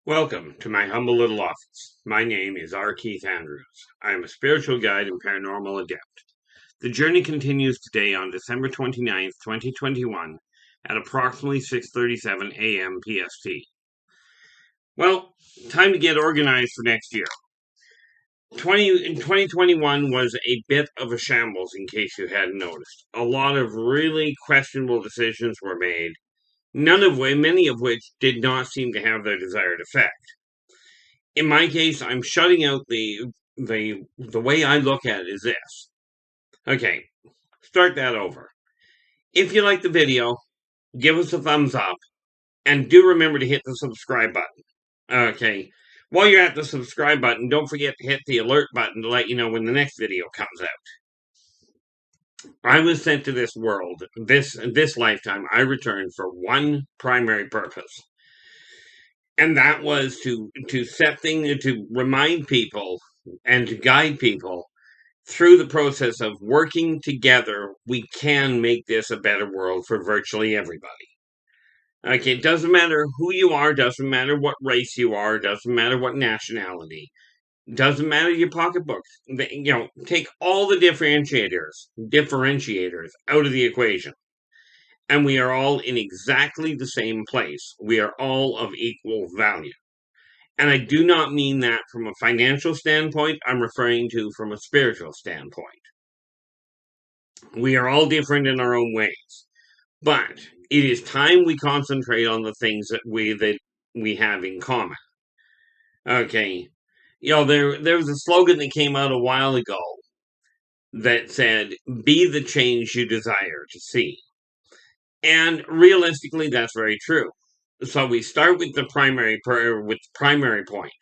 Welcome to my humble little office. My name is R. Keith Andrews. I am a spiritual guide and paranormal adept. The journey continues today on December 29th, 2021 at approximately 6:37 a.m. PST. Well, time to get organized for next year. 2021 was a bit of a shambles in case you hadn't noticed. A lot of really questionable decisions were made, many of which did not seem to have their desired effect. In my case, I'm shutting out the way I look at it is this. Okay, start that over. If you like the video, give us a thumbs up, and do remember to hit the subscribe button. Okay, while you're at the subscribe button, don't forget to hit the alert button to let you know when the next video comes out. I was sent to this world, this lifetime. I returned for one primary purpose, and that was to remind people and to guide people through the process of working together. We can make this a better world for virtually everybody. Okay, it doesn't matter who you are, doesn't matter what race you are, doesn't matter what nationality, doesn't matter your pocketbooks. Take all the differentiators out of the equation, and we are all in exactly the same place. We are all of equal value. And I do not mean that from a financial standpoint. I'm referring to from a spiritual standpoint. We are all different in our own ways. But it is time we concentrate on the things that we have in common. Okay. There was a slogan that came out a while ago that said, "Be the change you desire to see." And realistically, that's very true. So we start with the primary point.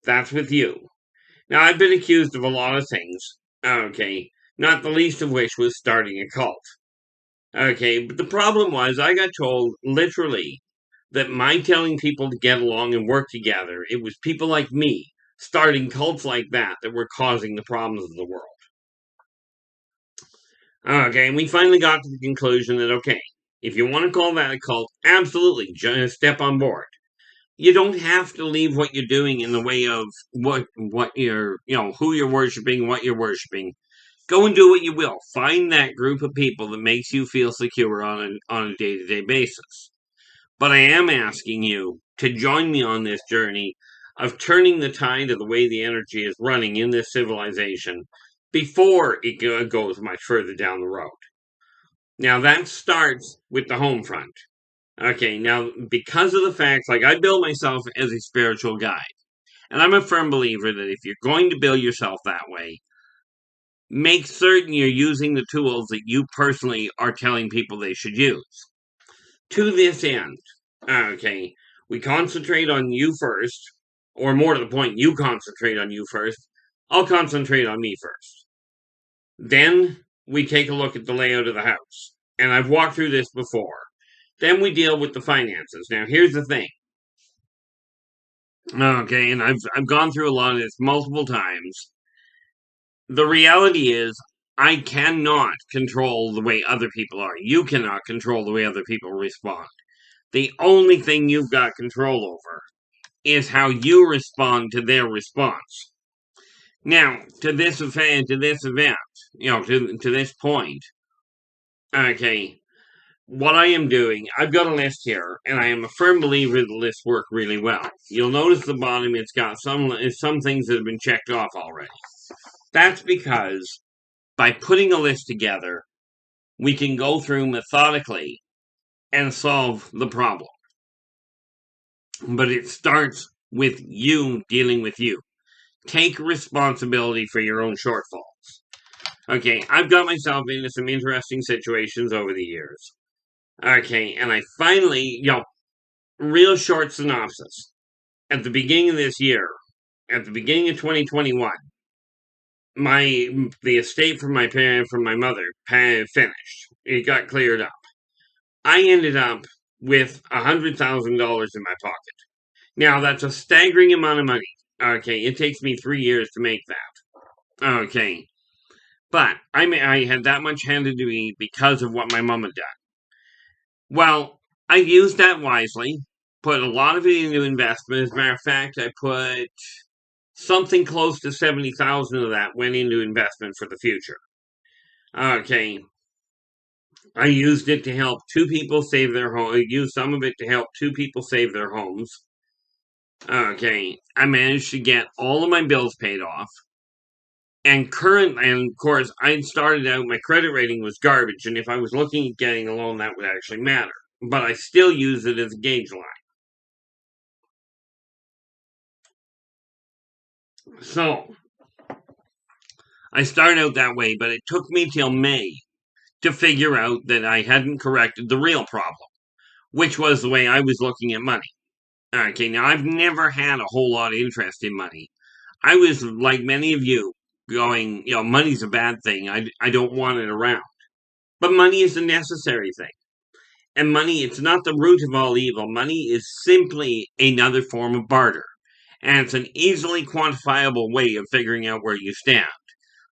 That's with you. Now, I've been accused of a lot of things. Okay, not the least of which was starting a cult. Okay, but the problem was I got told literally that my telling people to get along and work together, it was people like me starting cults like that were causing the problems of the world. Okay, and we finally got to the conclusion that, okay, if you want to call that a cult, absolutely, just step on board. You don't have to leave what you're doing in the way of what you're, who you're worshiping, what you're worshiping. Go and do what you will. Find that group of people that makes you feel secure on a day-to-day basis. But I am asking you to join me on this journey of turning the tide of the way the energy is running in this civilization before it goes much further down the road. Now, that starts with the home front. Okay, now, because of the fact, like, I build myself as a spiritual guide, and I'm a firm believer that if you're going to build yourself that way, make certain you're using the tools that you personally are telling people they should use. To this end, okay, we concentrate on you first, or more to the point, you concentrate on you first. I'll concentrate on me first. Then we take a look at the layout of the house, and I've walked through this before. Then we deal with the finances. Now, here's the thing. Okay, and I've gone through a lot of this multiple times. The reality is, I cannot control the way other people are. You cannot control the way other people respond. The only thing you've got control over is how you respond to their response. Now, to this event, to this point, okay, what I am doing, I've got a list here, and I am a firm believer that lists work really well. You'll notice at the bottom it's got some things that have been checked off already. That's because by putting a list together, we can go through methodically and solve the problem. But it starts with you dealing with you. Take responsibility for your own shortfalls. Okay, I've got myself into some interesting situations over the years. Okay, and I finally, real short synopsis. At the beginning of this year, at the beginning of 2021, the estate from my mother finished. It got cleared up. I ended up with $100,000 in my pocket. Now, that's a staggering amount of money. Okay, it takes me 3 years to make that. Okay, but I had that much handed to me because of what my mom had done. Well, I used that wisely. put a lot of it into investment. As a matter of fact, I put something close to 70,000 of that went into investment for the future. Okay. I used it to help two people save their home. I used some of it to help two people save their homes. Okay. I managed to get all of my bills paid off. And of course, I started out, my credit rating was garbage. And if I was looking at getting a loan, that would actually matter. But I still use it as a gauge line. So, I started out that way, but it took me till May to figure out that I hadn't corrected the real problem, which was the way I was looking at money. Okay, now I've never had a whole lot of interest in money. I was, like many of you, going, money's a bad thing. I don't want it around. But money is a necessary thing. And money, it's not the root of all evil. Money is simply another form of barter. And it's an easily quantifiable way of figuring out where you stand.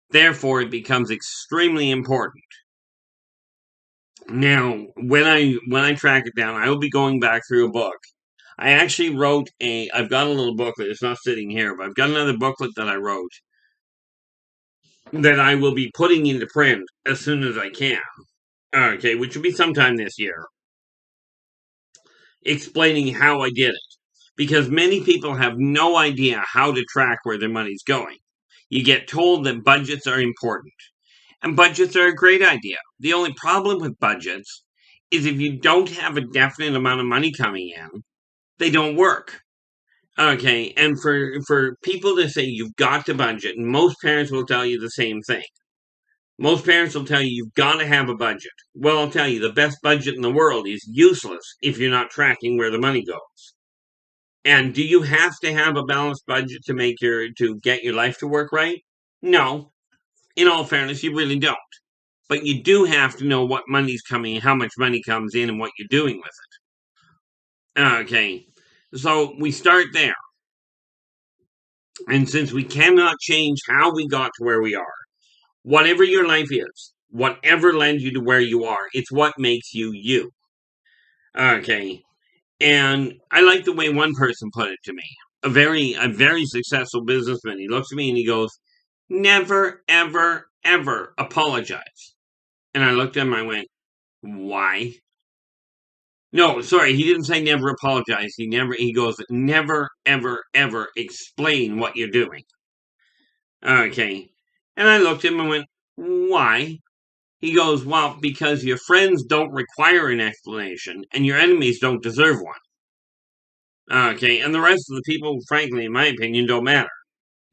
Therefore, it becomes extremely important. Now, when I track it down, I will be going back through a book. I actually I've got a little booklet, it's not sitting here, but I've got another booklet that I wrote that I will be putting into print as soon as I can. Okay, which will be sometime this year. Explaining how I did it. Because many people have no idea how to track where their money's going. You get told that budgets are important. And budgets are a great idea. The only problem with budgets is if you don't have a definite amount of money coming in, they don't work. Okay, and for people to say you've got to budget, and most parents will tell you the same thing. Most parents will tell you you've got to have a budget. Well, I'll tell you, the best budget in the world is useless if you're not tracking where the money goes. And do you have to have a balanced budget to get your life to work right? No. In all fairness, you really don't. But you do have to know what money's coming, how much money comes in, and what you're doing with it. Okay. So we start there. And since we cannot change how we got to where we are, whatever your life is, whatever led you to where you are, it's what makes you you. Okay. And I like the way one person put it to me. A very successful businessman. He looks at me and he goes, "Never, ever, ever apologize." And I looked at him and I went, "Why?" No, sorry, he didn't say never apologize. He goes, "Never, ever, ever explain what you're doing." Okay. And I looked at him and went, "Why?" He goes, "Well, because your friends don't require an explanation and your enemies don't deserve one." Okay, and the rest of the people, frankly, in my opinion, don't matter.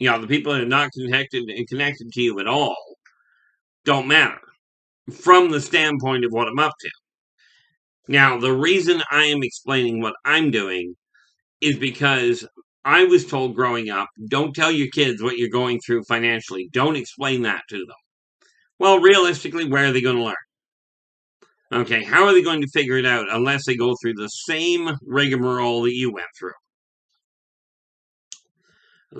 The people that are not connected to you at all don't matter from the standpoint of what I'm up to. Now, the reason I am explaining what I'm doing is because I was told growing up, don't tell your kids what you're going through financially. Don't explain that to them. Well, realistically, where are they going to learn? Okay, how are they going to figure it out unless they go through the same rigmarole that you went through?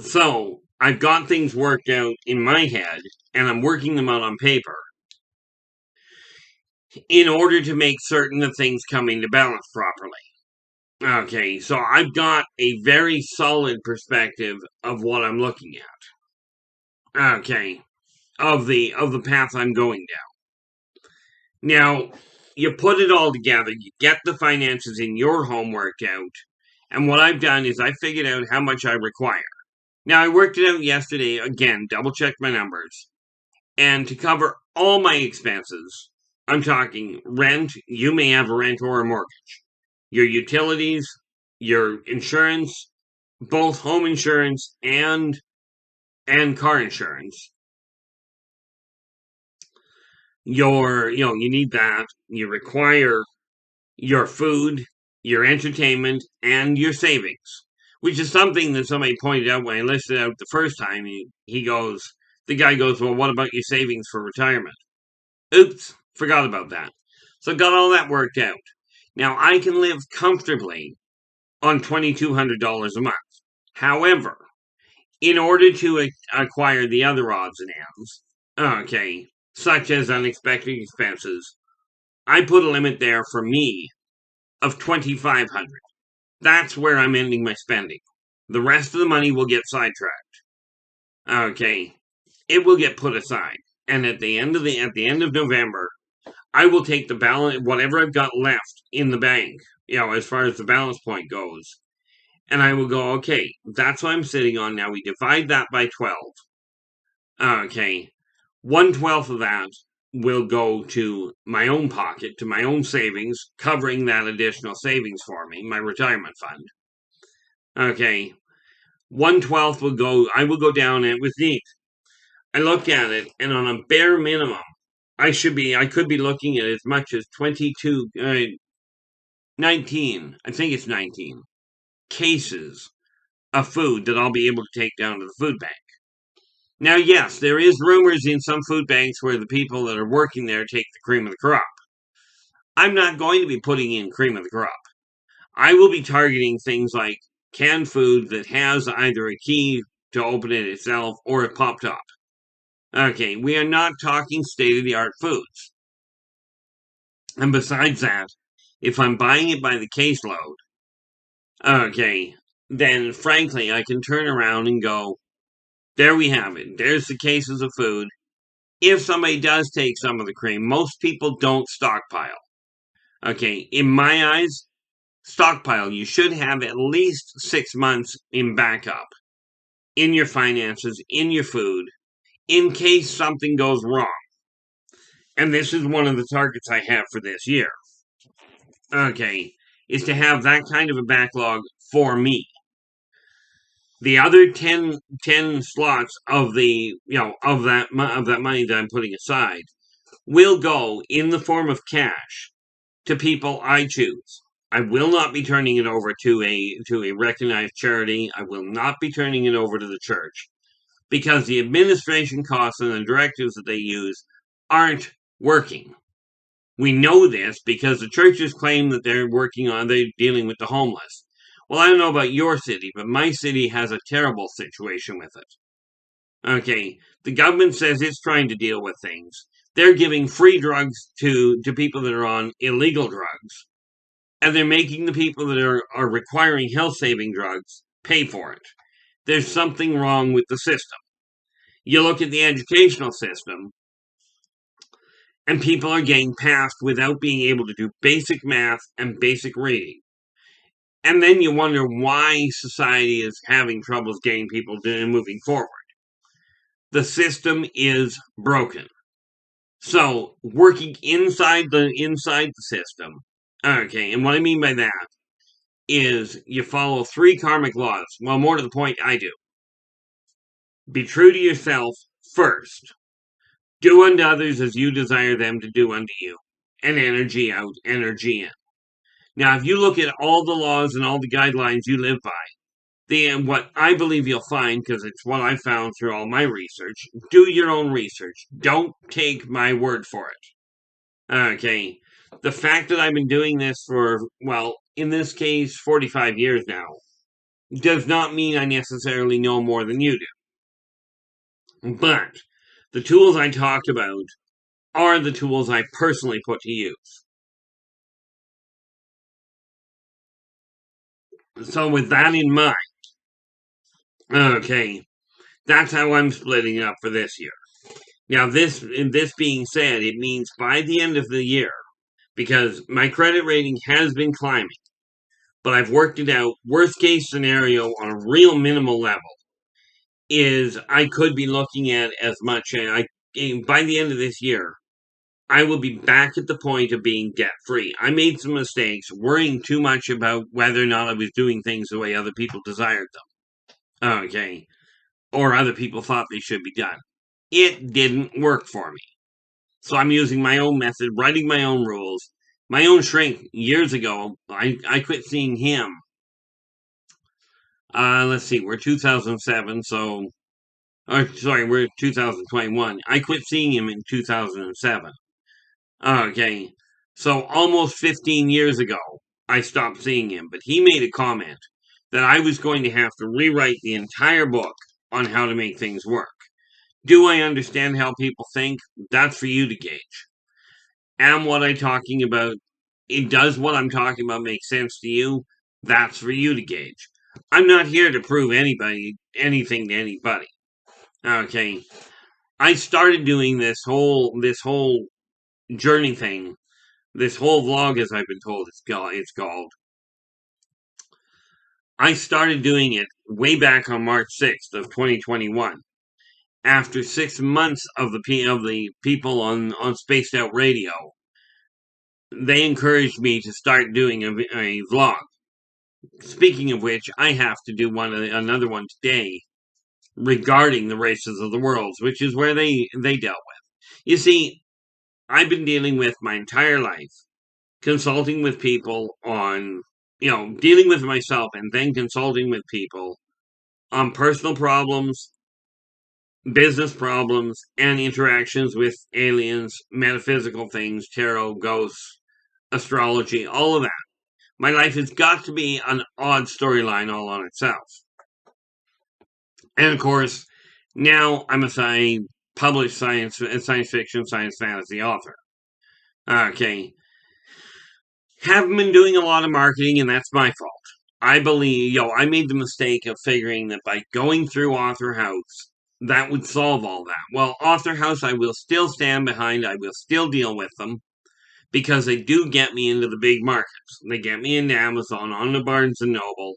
So, I've got things worked out in my head, and I'm working them out on paper in order to make certain that things come into balance properly. Okay, so I've got a very solid perspective of what I'm looking at. Okay, of the path I'm going down. Now, you put it all together, you get the finances in your home worked out, and what I've done is I figured out how much I require. Now, I worked it out yesterday, again, double-checked my numbers, and to cover all my expenses, I'm talking rent, you may have a rent or a mortgage, your utilities, your insurance, both home insurance and car insurance. You need that. You require your food, your entertainment, and your savings, which is something that somebody pointed out when I listed out the first time. The guy goes, "Well, what about your savings for retirement?" Oops, forgot about that. So got all that worked out. Now I can live comfortably on $2,200 a month. However, in order to acquire the other odds and ends, okay, such as unexpected expenses, I put a limit there for me of $2,500. That's where I'm ending my spending. The rest of the money will get sidetracked. Okay. It will get put aside. And at the end of November, I will take the balance, whatever I've got left in the bank, as far as the balance point goes, and I will go, okay, that's what I'm sitting on now. We divide that by 12. Okay. 1/12 of that will go to my own pocket, to my own savings, covering that additional savings for me, my retirement fund. Okay. 1/12 I will go down, and it was neat. I looked at it, and on a bare minimum, I could be looking at as much as 19, I think it's 19 cases of food that I'll be able to take down to the food bank. Now, yes, there is rumors in some food banks where the people that are working there take the cream of the crop. I'm not going to be putting in cream of the crop. I will be targeting things like canned food that has either a key to open it itself or a pop top. Okay, we are not talking state-of-the-art foods. And besides that, if I'm buying it by the caseload, okay, then frankly, I can turn around and go, there we have it. There's the cases of food. If somebody does take some of the cream, most people don't stockpile. Okay, in my eyes, stockpile. You should have at least 6 months in backup in your finances, in your food, in case something goes wrong. And this is one of the targets I have for this year. Okay, is to have that kind of a backlog for me. The other 10 slots of the of that money that I'm putting aside will go in the form of cash to people I choose. I will not be turning it over to a recognized charity. I will not be turning it over to the church because the administration costs and the directives that they use aren't working. We know this because the churches claim that they're dealing with the homeless. Well, I don't know about your city, but my city has a terrible situation with it. Okay, the government says it's trying to deal with things. They're giving free drugs to people that are on illegal drugs. And they're making the people that are requiring health-saving drugs pay for it. There's something wrong with the system. You look at the educational system, and people are getting passed without being able to do basic math and basic reading. And then you wonder why society is having troubles getting people moving forward. The system is broken. So working inside the system. Okay, and what I mean by that is you follow 3 karmic laws. Well, more to the point, I do. Be true to yourself first. Do unto others as you desire them to do unto you. And energy out, energy in. Now, if you look at all the laws and all the guidelines you live by, what I believe you'll find, because it's what I found through all my research, do your own research. Don't take my word for it. Okay. The fact that I've been doing this for, well, in this case, 45 years now, does not mean I necessarily know more than you do. But the tools I talked about are the tools I personally put to use. So with that in mind, okay, that's how I'm splitting it up for this year. Now, this being said, it means by the end of the year, because my credit rating has been climbing, but I've worked it out. Worst case scenario on a real minimal level is I could be looking at as much by the end of this year, I will be back at the point of being debt free. I made some mistakes, worrying too much about whether or not I was doing things the way other people desired them. Okay. Or other people thought they should be done. It didn't work for me. So I'm using my own method, writing my own rules. My own shrink years ago, I quit seeing him. Let's see, we're 2007, so we're 2021. I quit seeing him in 2007. Okay, so almost 15 years ago, I stopped seeing him, but he made a comment that I was going to have to rewrite the entire book on how to make things work. Do I understand how people think? That's for you to gauge. Does what I'm talking about make sense to you? That's for you to gauge. I'm not here to prove anything to anybody. Okay. I started doing this whole journey thing, this whole vlog, as I've been told it's called. I started doing it way back on March 6th of 2021. After 6 months of the people on Spaced Out Radio, they encouraged me to start doing a vlog. Speaking of which, I have to do another one today regarding the races of the worlds, which is where they dealt with. You see, I've been dealing with my entire life, consulting with people on, dealing with myself and then consulting with people on personal problems, business problems, and interactions with aliens, metaphysical things, tarot, ghosts, astrology, all of that. My life has got to be an odd storyline all on itself. And of course, now I'm a published science fiction, science fantasy author. Okay. Haven't been doing a lot of marketing, and that's my fault. I believe, I made the mistake of figuring that by going through Author House, that would solve all that. Well, Author House, I will still stand behind. I will still deal with them because they do get me into the big markets. They get me into Amazon, on the Barnes & Noble,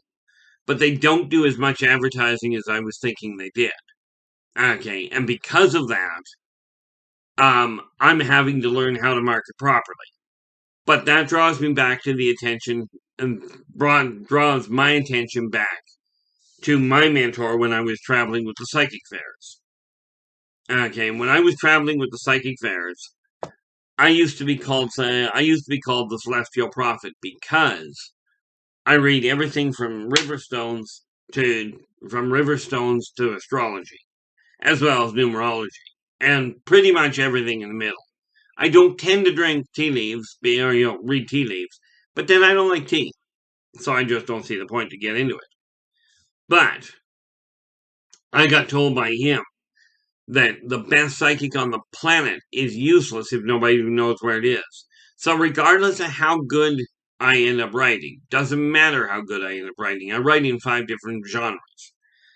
but they don't do as much advertising as I was thinking they did. Okay, and because of that, I'm having to learn how to market properly. But that draws me back to the attention and draws my attention back to my mentor when I was traveling with the psychic fairs. Okay, when I was traveling with the psychic fairs, I used to be called the Celestial Prophet because I read everything from riverstones to astrology, as well as numerology, and pretty much everything in the middle. I don't tend to drink tea leaves, or read tea leaves, but then I don't like tea, so I just don't see the point to get into it. But I got told by him that the best psychic on the planet is useless if nobody knows where it is. So regardless of how good I end up writing, doesn't matter how good I end up writing. I write in 5 different genres: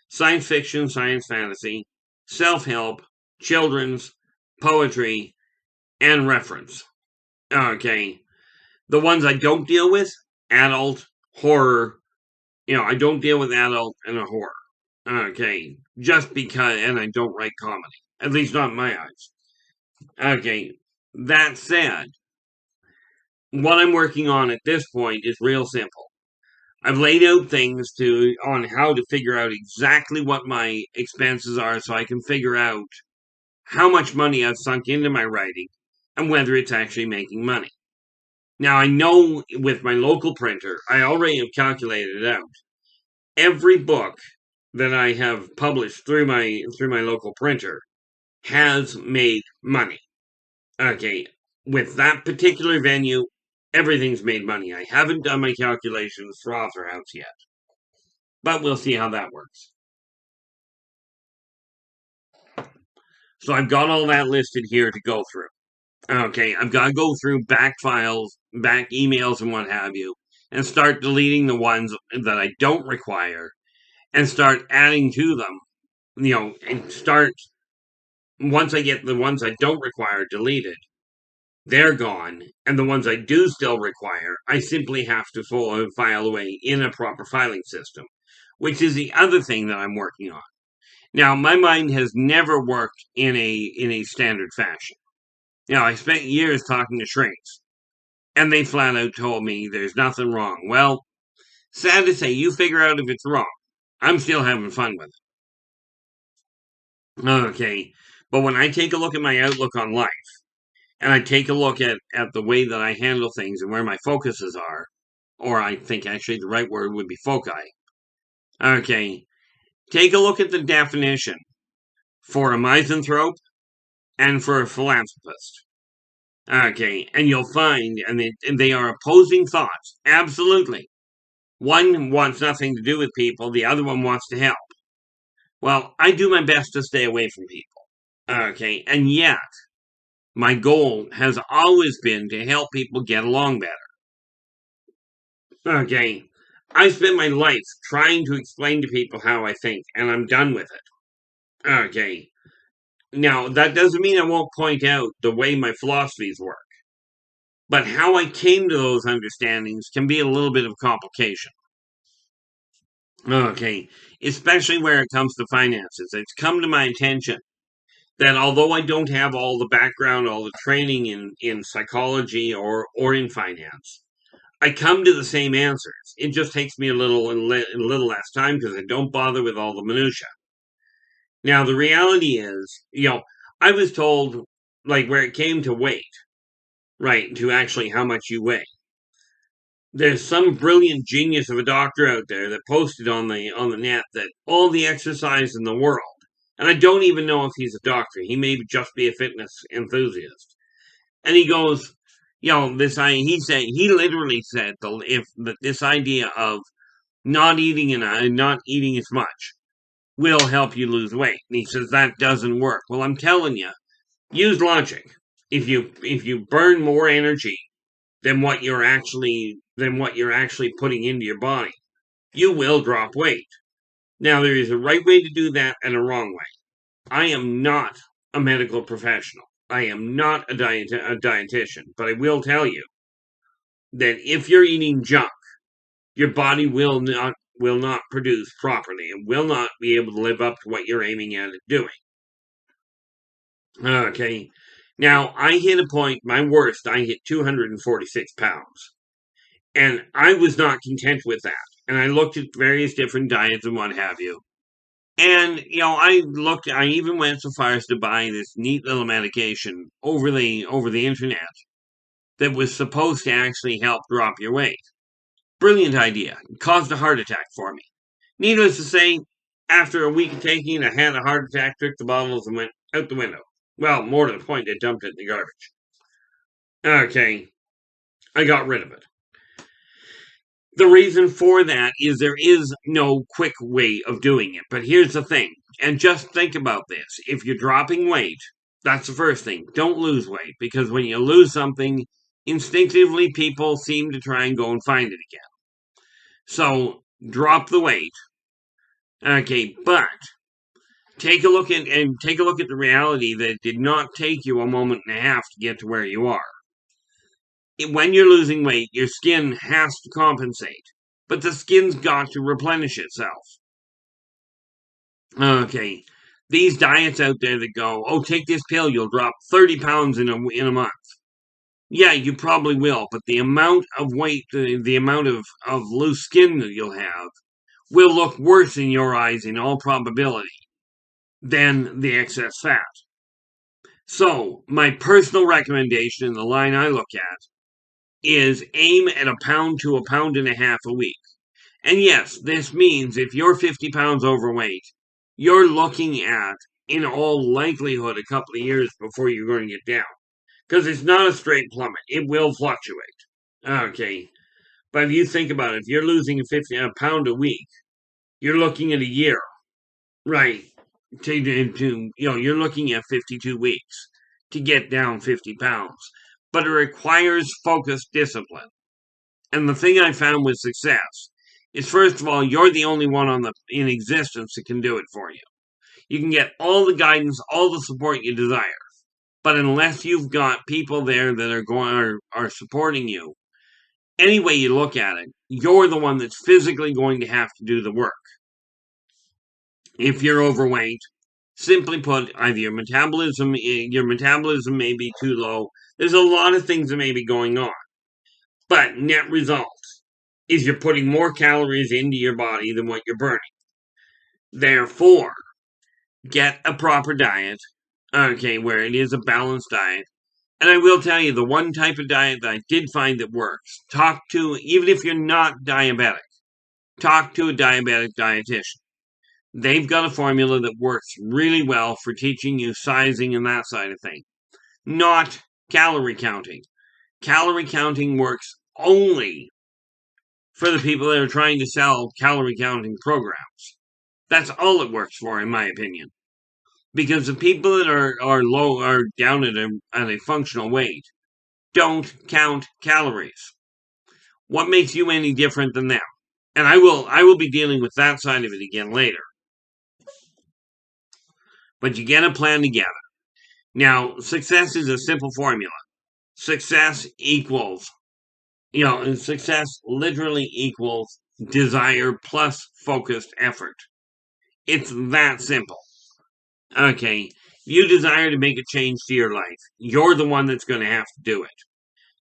science fiction, science fantasy, self-help, children's, poetry, and reference. Okay. The ones I don't deal with, adult, horror. I don't deal with adult and a horror. Okay. Just because, and I don't write comedy. At least not in my eyes. Okay. That said, what I'm working on at this point is real simple. I've laid out things on how to figure out exactly what my expenses are so I can figure out how much money I've sunk into my writing and whether it's actually making money. Now, I know with my local printer, I already have calculated it out. Every book that I have published through my local printer has made money. Okay, with that particular venue, everything's made money. I haven't done my calculations for Author House yet, but we'll see how that works. So I've got all that listed here to go through. Okay, I've got to go through back files, back emails, and what have you, and start deleting the ones that I don't require, and start adding to them. Once I get the ones I don't require deleted, they're gone, and the ones I do still require, I simply have to file away in a proper filing system, which is the other thing that I'm working on. Now, my mind has never worked in a standard fashion. I spent years talking to shrinks, and they flat out told me there's nothing wrong. Well, sad to say, you figure out if it's wrong. I'm still having fun with it. Okay, but when I take a look at my outlook on life, and I take a look at the way that I handle things and where my focuses are, or I think actually the right word would be foci. Okay, take a look at the definition for a misanthrope and for a philanthropist. Okay, and you'll find, and they are opposing thoughts, absolutely. One wants nothing to do with people, the other one wants to help. Well, I do my best to stay away from people. Okay, and yet, my goal has always been to help people get along better. Okay, I spent my life trying to explain to people how I think, and I'm done with it. Okay. Now, that doesn't mean I won't point out the way my philosophies work, but how I came to those understandings can be a little bit of complication. Okay. Especially where it comes to finances. It's come to my attention that although I don't have all the background, all the training in psychology or in finance, I come to the same answers. It just takes me a little less time because I don't bother with all the minutia. Now the reality is, I was told, like, where it came to weight, right, to actually how much you weigh. There's some brilliant genius of a doctor out there that posted on the net that all the exercise in the world, and I don't even know if he's a doctor. He may just be a fitness enthusiast. And he goes, he literally said that this idea of not eating and not eating as much will help you lose weight. And he says that doesn't work. Well, I'm telling you, use logic. If you burn more energy than what you're actually putting into your body, you will drop weight. Now there is a right way to do that and a wrong way. I am not a medical professional. I am not a dietitian, but I will tell you that if you're eating junk, your body will not produce properly and will not be able to live up to what you're aiming at it doing. Okay. Now, I hit a point, my worst, I hit 246 pounds. And I was not content with that. And I looked at various different diets and what have you. And, I even went so far as to buy this neat little medication over the internet that was supposed to actually help drop your weight. Brilliant idea. It caused a heart attack for me. Needless to say, after a week of taking it, I had a heart attack, took the bottles, and went out the window. Well, more to the point, I dumped it in the garbage. Okay, I got rid of it. The reason for that is there is no quick way of doing it. But here's the thing, and just think about this. If you're dropping weight, that's the first thing. Don't lose weight, because when you lose something, instinctively people seem to try and go and find it again. So drop the weight. Okay, but take a look at the reality that it did not take you a moment and a half to get to where you are. When you're losing weight, your skin has to compensate, but the skin's got to replenish itself. Okay, these diets out there that go, oh, take this pill, you'll drop 30 pounds in a month. Yeah, you probably will, but the amount of weight, the amount of loose skin that you'll have will look worse in your eyes in all probability than the excess fat. So, my personal recommendation in the line I look at is aim at a pound to a pound and a half a week. And yes, this means if you're 50 pounds overweight, you're looking at, in all likelihood, a couple of years before you're going to get down. Because it's not a straight plummet. It will fluctuate. Okay. But if you think about it, if you're losing a pound a week, you're looking at a year. Right. You're looking at 52 weeks to get down 50 pounds. But it requires focused discipline. And the thing I found with success is, first of all, you're the only one in existence that can do it for you. You can get all the guidance, all the support you desire. But unless you've got people there that are supporting you, any way you look at it, you're the one that's physically going to have to do the work. If you're overweight, simply put, either your metabolism may be too low. There's a lot of things that may be going on. But net result is you're putting more calories into your body than what you're burning. Therefore, get a proper diet, okay, where it is a balanced diet. And I will tell you, the one type of diet that I did find that works, even if you're not diabetic, talk to a diabetic dietitian. They've got a formula that works really well for teaching you sizing and that side of thing. Not calorie counting. Calorie counting works only for the people that are trying to sell calorie counting programs. That's all it works for, in my opinion. Because the people that are down at a functional weight don't count calories. What makes you any different than them? And I will be dealing with that side of it again later. But you get a plan together. Now, success is a simple formula. Success equals, success literally equals desire plus focused effort. It's that simple. Okay, you desire to make a change to your life. You're the one that's going to have to do it.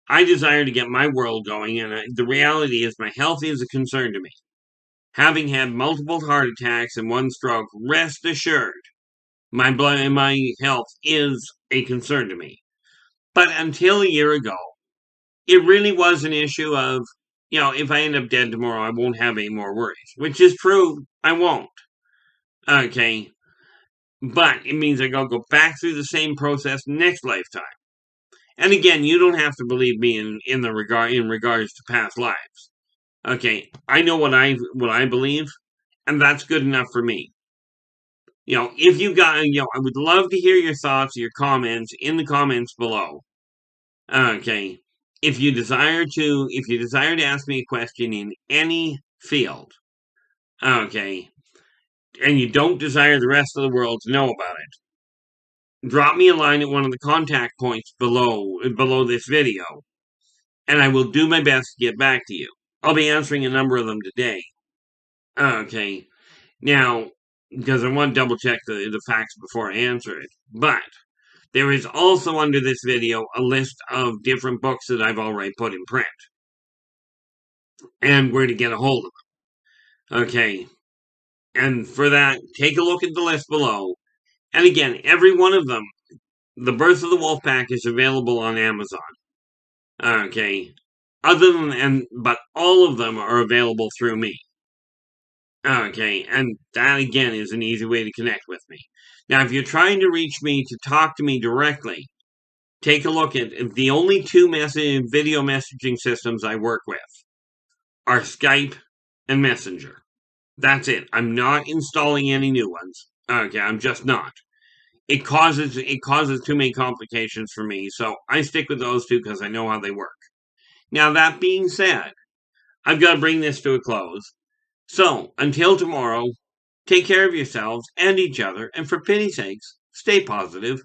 I desire to get my world going, and the reality is my health is a concern to me. Having had multiple heart attacks and one stroke, rest assured, my blood and my health is a concern to me. But until a year ago, it really was an issue of, if I end up dead tomorrow, I won't have any more worries, which is true. I won't. Okay. But it means I gotta go back through the same process next lifetime. And again, you don't have to believe me in regards to past lives. Okay, I know what I believe, and that's good enough for me. If you got, I would love to hear your thoughts, your comments in the comments below. Okay, if you desire to ask me a question in any field, okay, and you don't desire the rest of the world to know about it, drop me a line at one of the contact points below this video, and I will do my best to get back to you. I'll be answering a number of them today. Okay, now, because I want to double check the facts before I answer it, but there is also under this video a list of different books that I've already put in print, and where to get a hold of them. Okay, and for that, take a look at the list below. And again, every one of them, The Birth of the Wolf Pack is available on Amazon. Okay. But all of them are available through me. Okay, and that again is an easy way to connect with me. Now, if you're trying to reach me to talk to me directly, take a look at the only two video messaging systems I work with are Skype and Messenger. That's it. I'm not installing any new ones. Okay, I'm just not. It causes too many complications for me, so I stick with those two because I know how they work. Now, that being said, I've got to bring this to a close. So, until tomorrow, take care of yourselves and each other, and for pity's sakes, stay positive.